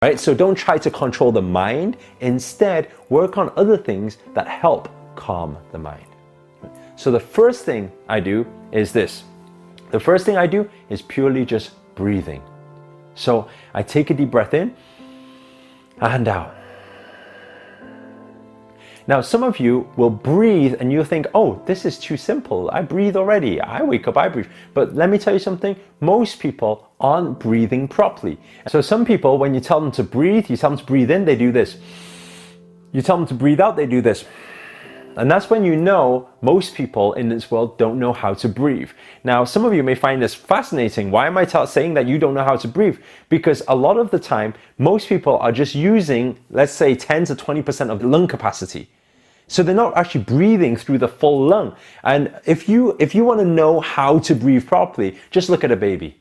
right? So don't try to control the mind. Instead, work on other things that help calm the mind. So the first thing I do is this. The first thing I do is purely just breathing. So I take a deep breath in and out. Now, some of you will breathe and you think, oh, this is too simple. I breathe already. I wake up, I breathe. But let me tell you something. Most people aren't breathing properly. So some people, when you tell them to breathe, you tell them to breathe in, they do this. You tell them to breathe out, they do this. And that's when you know most people in this world don't know how to breathe. Now, some of you may find this fascinating. Why am I saying that you don't know how to breathe? Because a lot of the time, most people are just using, let's say, 10 to 20% of lung capacity. So they're not actually breathing through the full lung. And if you want to know how to breathe properly, just look at a baby.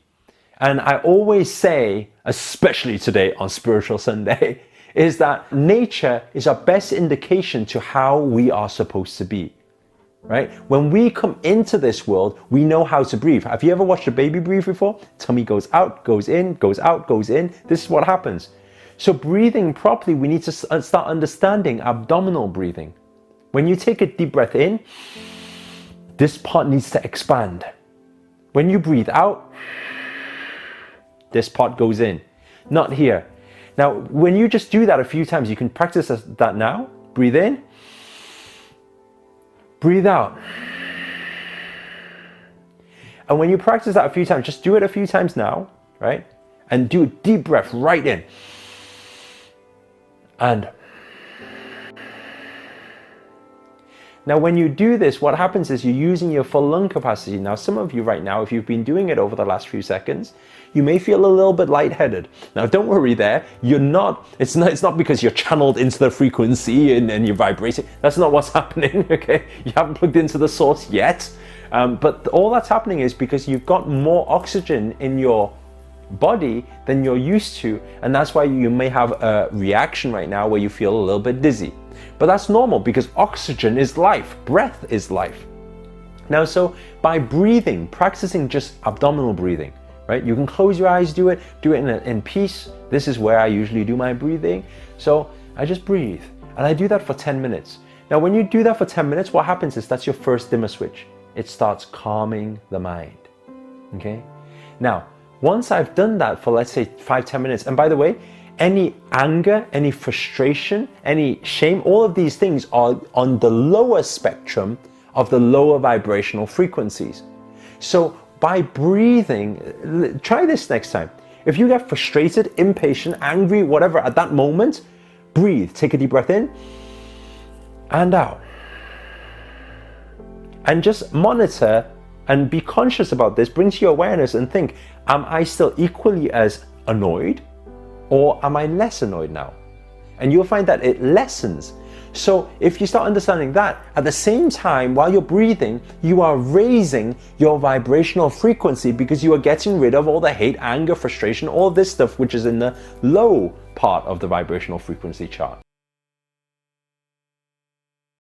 And I always say, especially today on Spiritual Sunday, is that nature is our best indication to how we are supposed to be, right? When we come into this world, we know how to breathe. Have you ever watched a baby breathe before? Tummy goes out, goes in, goes out, goes in. This is what happens. So breathing properly, we need to start understanding abdominal breathing. When you take a deep breath in, this part needs to expand. When you breathe out, this part goes in, not here. Now, when you just do that a few times, you can practice that now. Breathe in, breathe out. And when you practice that a few times, just do it a few times now, right? And do a deep breath right in. And now, when you do this, what happens is you're using your full lung capacity. Now, some of you right now, if you've been doing it over the last few seconds, you may feel a little bit lightheaded. Now, don't worry there. It's not because you're channeled into the frequency and you're vibrating. That's not what's happening, okay? You haven't plugged into the source yet. But all that's happening is because you've got more oxygen in your body than you're used to. And that's why you may have a reaction right now where you feel a little bit dizzy. But that's normal because oxygen is life, breath is life. Now, so by breathing, practicing just abdominal breathing, right? You can close your eyes, do it in peace. This is where I usually do my breathing. So I just breathe and I do that for 10 minutes. Now, when you do that for 10 minutes, what happens is that's your first dimmer switch. It starts calming the mind, okay? Now, once I've done that for, let's say, 5-10 minutes, and by the way, any anger, any frustration, any shame, all of these things are on the lower spectrum of the lower vibrational frequencies. So by breathing, try this next time. If you get frustrated, impatient, angry, whatever at that moment, breathe. Take a deep breath in and out. And just monitor and be conscious about this. Bring to your awareness and think, am I still equally as annoyed? Or am I less annoyed now? And you'll find that it lessens. So if you start understanding that, at the same time, while you're breathing, you are raising your vibrational frequency because you are getting rid of all the hate, anger, frustration, all this stuff which is in the low part of the vibrational frequency chart.